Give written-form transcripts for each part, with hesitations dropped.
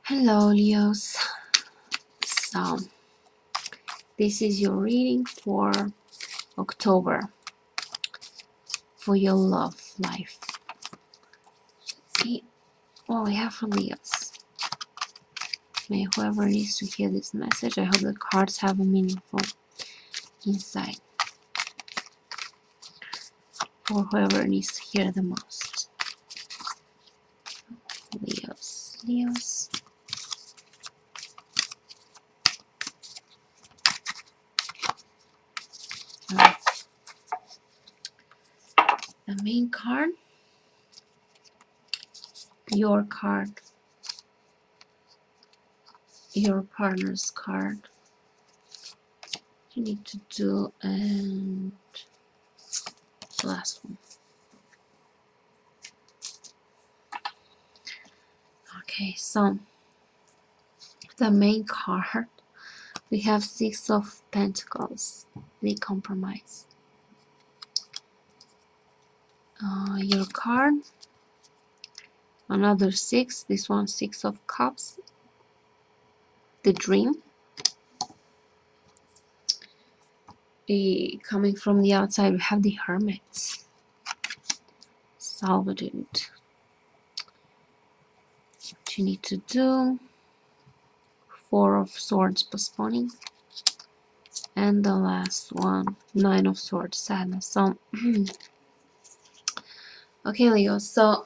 Hello, Leos. So, this is your reading for October for your love life. Let's see what we have for Leos. May whoever needs to hear this message, I hope the cards have a meaningful insight for whoever needs to hear the most. Leos, Leos. The main card, your card, your partner's card. You need to do, and the last one. Okay, so the main card, we have Six of Pentacles, the compromise. Your card, another six, this one Six of Cups, the dream. Coming from the outside, we have the Hermit, Solitude. What you need to do, Four of Swords, postponing. And the last one, Nine of Swords, sadness. So, okay, Leo, so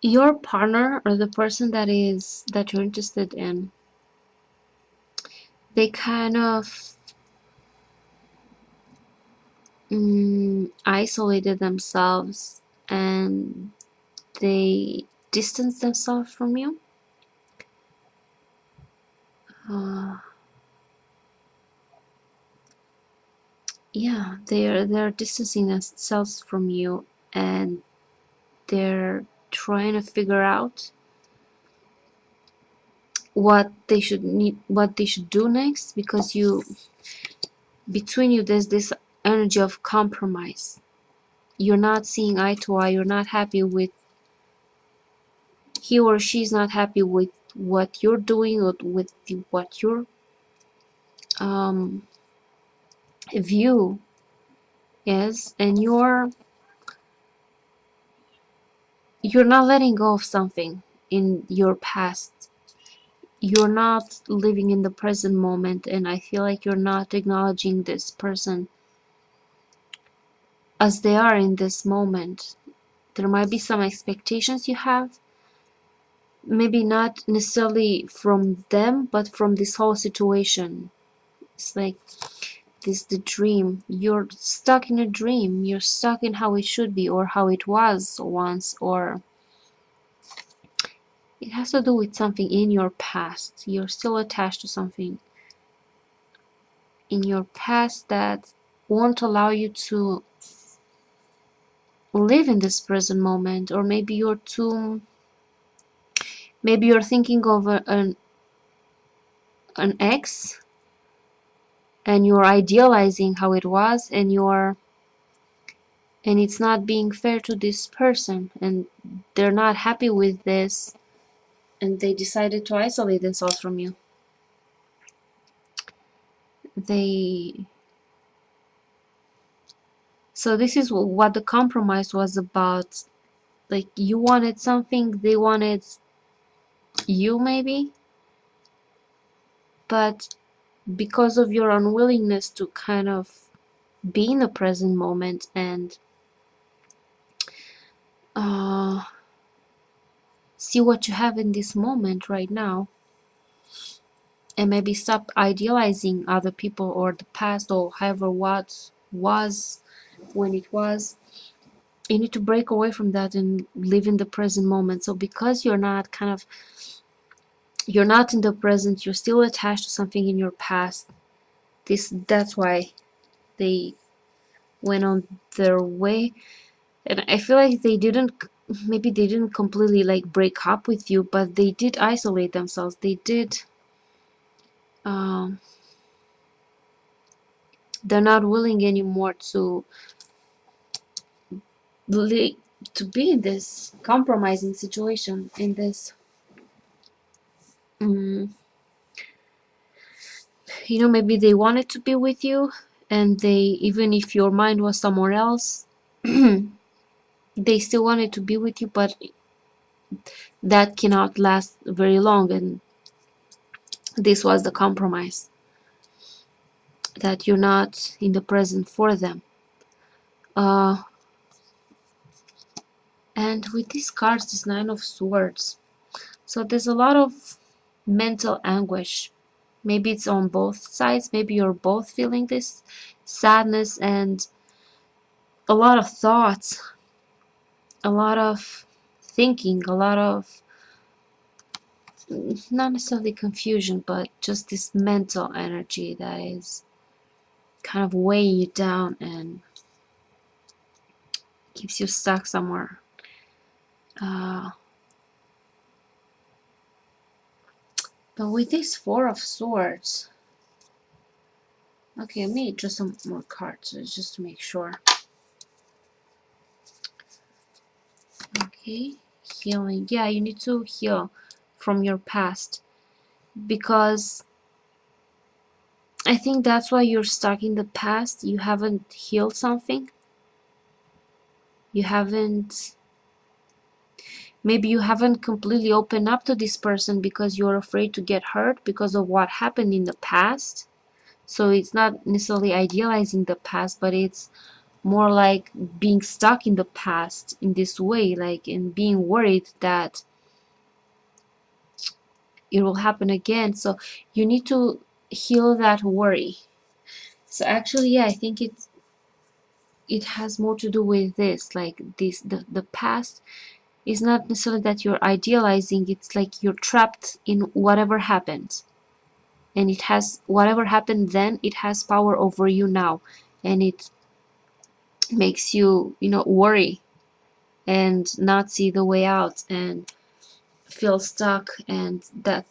your partner or the person that you're interested in, they kind of isolated themselves and they distanced themselves from you. Yeah, they're distancing themselves from you, and they're trying to figure out what they should do next, because between you there's this energy of compromise. You're not seeing eye to eye. You're not happy with, he or she's not happy with what you're doing or with what your view is, and you're not letting go of something in your past. You're not living in the present moment, and I feel like you're not acknowledging this person as they are in this moment. There might be some expectations you have, maybe not necessarily from them, but from this whole situation. It's like this, the dream. You're stuck in a dream. You're stuck in how it should be or how it was once, or it has to do with something in your past. You're still attached to something in your past that won't allow you to live in this present moment. Or maybe you're thinking of an ex, and you're idealizing how it was, and it's not being fair to this person, and they're not happy with this, and they decided to isolate themselves from you. So this is what the compromise was about. Like, you wanted something, they wanted you maybe, but because of your unwillingness to kind of be in the present moment and see what you have in this moment right now, and maybe stop idealizing other people or the past or however what was when it was, you need to break away from that and live in the present moment. So because you're not in the present, you're still attached to something in your past. That's why they went on their way. And I feel like they didn't completely like break up with you, but they did isolate themselves. They did they're not willing anymore to be in this compromising situation, in this you know, maybe they wanted to be with you, and they, even if your mind was somewhere else, they still wanted to be with you, but that cannot last very long, and this was the compromise, that you're not in the present for them. And with these cards, this Nine of Swords, so there's a lot of mental anguish. Maybe it's on both sides, maybe you're both feeling this sadness and a lot of thoughts, a lot of thinking, a lot of, not necessarily confusion, but just this mental energy that is kind of weighing you down and keeps you stuck somewhere. But with this Four of Swords, okay, let me draw some more cards just to make sure. Okay, healing. Yeah, you need to heal from your past, because I think that's why you're stuck in the past. You haven't healed something. You haven't, maybe you haven't completely opened up to this person because you're afraid to get hurt because of what happened in the past. So it's not necessarily idealizing the past, but it's more like being stuck in the past in this way, like, and being worried that it will happen again. So you need to heal that worry. So actually, yeah, I think it has more to do with this, like this, the past is not necessarily that you're idealizing, it's like you're trapped in whatever happened, and it has, whatever happened then, it has power over you now, and it makes you, you know, worry and not see the way out and feel stuck. And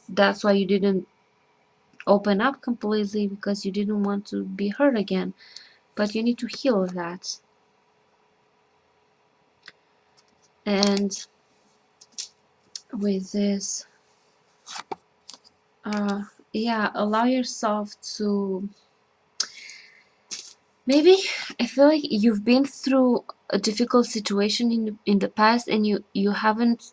that's why you didn't open up completely, because you didn't want to be hurt again. But you need to heal that. And with this, yeah, allow yourself to, maybe, I feel like you've been through a difficult situation in the past, and you haven't,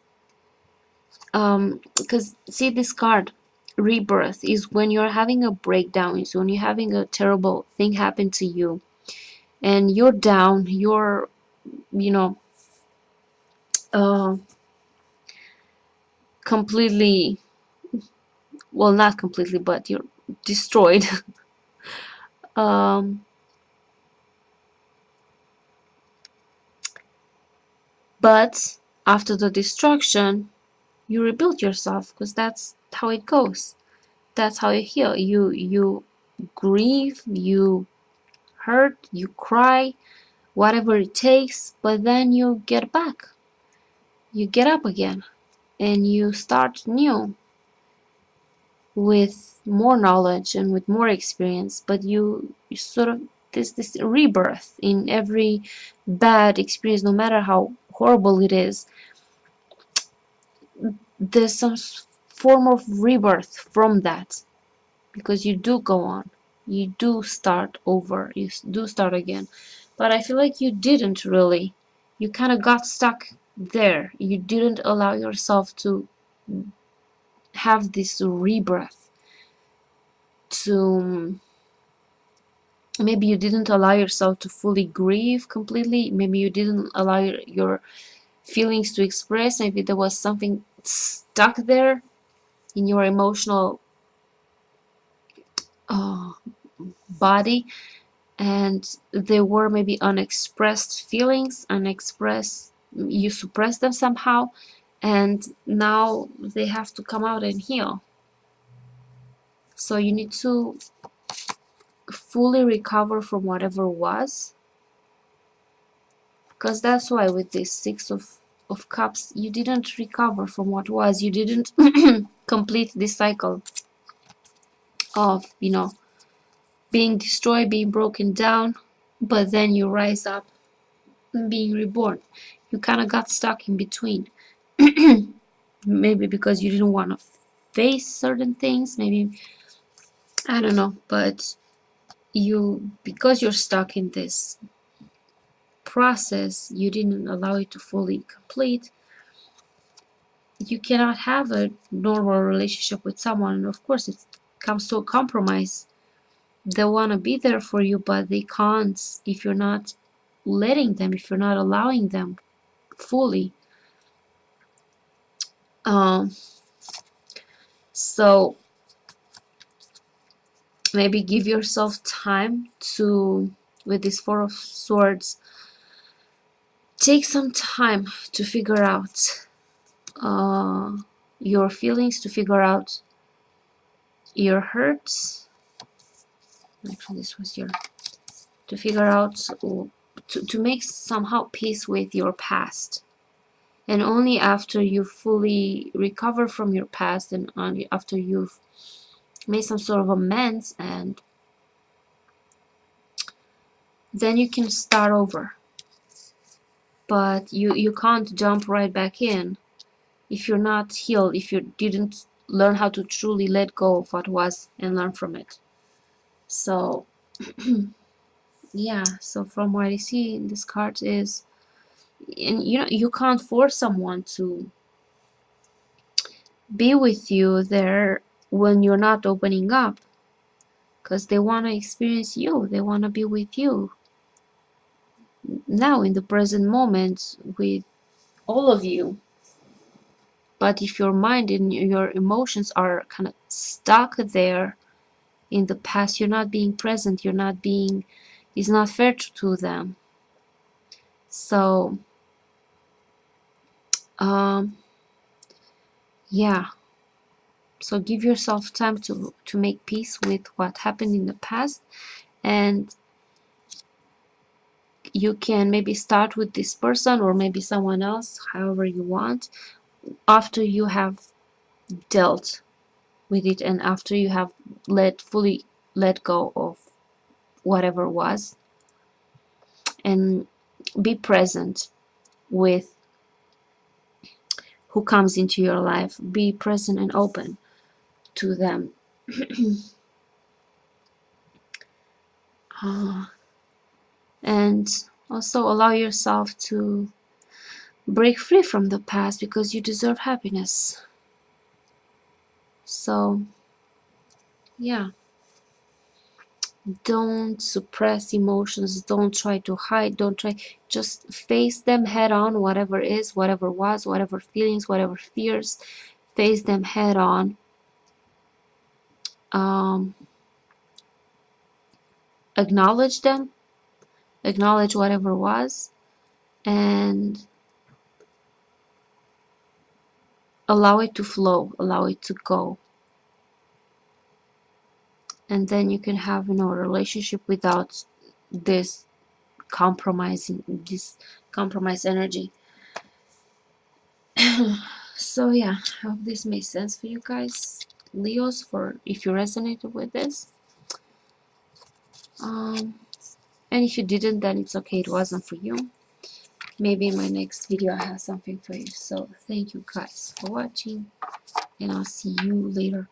because see, this card, rebirth, is when you're having a breakdown, is when you're having a terrible thing happen to you, and you're down, you're, you know, completely, well, not completely, but you're destroyed. But after the destruction, you rebuild yourself, because that's how it goes. That's how you heal. You grieve, you hurt, you cry, whatever it takes, but then you get back. You get up again, and you start new with more knowledge and with more experience. But you sort of, this rebirth in every bad experience, no matter how horrible it is, there's some form of rebirth from that, because you do go on, you do start over, you do start again. But I feel like you didn't really, you kind of got stuck there. You didn't allow yourself to have this rebirth, to, maybe you didn't allow yourself to fully grieve completely, maybe you didn't allow your feelings to express, maybe there was something stuck there in your emotional body, and there were maybe unexpressed feelings, unexpressed, you suppressed them somehow, and now they have to come out and heal. So you need to fully recover from whatever was, because that's why with this Six of Cups, you didn't recover from what was, you didn't complete this cycle of, you know, being destroyed, being broken down, but then you rise up and being reborn. You kind of got stuck in between. Maybe because you didn't want to face certain things, maybe, I don't know, but because you're stuck in this process, you didn't allow it to fully complete. You cannot have a normal relationship with someone, and of course it comes to a compromise. They want to be there for you, but they can't if you're not letting them, if you're not allowing them fully. So maybe give yourself time to, with this Four of Swords, take some time to figure out your feelings, to figure out your hurts. Actually, this was your, to figure out, to make somehow peace with your past. And only after you fully recover from your past, and only after you've made some sort of amends, and then you can start over. But you can't jump right back in if you're not healed, if you didn't learn how to truly let go of what was and learn from it. So yeah, so from what I see in this card is, and you can't force someone to be with you there when you're not opening up, because they want to experience you, they want to be with you now in the present moment with all of you. But if your mind and your emotions are kind of stuck there in the past, you're not being present, you're not being, it's not fair to them. So yeah, so give yourself time to make peace with what happened in the past, and you can maybe start with this person or maybe someone else, however you want, after you have dealt with it and after you have fully let go of whatever was, and be present with who comes into your life. Be present and open to them. And also allow yourself to break free from the past, because you deserve happiness. So yeah, don't suppress emotions, don't try to hide, don't try, just face them head on, whatever is, whatever was, whatever feelings, whatever fears, face them head on. Acknowledge them, acknowledge whatever was, and allow it to flow, allow it to go. And then you can have, a relationship without this compromising, this compromise energy. So yeah, I hope this made sense for you guys, Leos, for if you resonated with this. And if you didn't, then it's okay, it wasn't for you. Maybe in my next video I have something for you. So thank you guys for watching, and I'll see you later.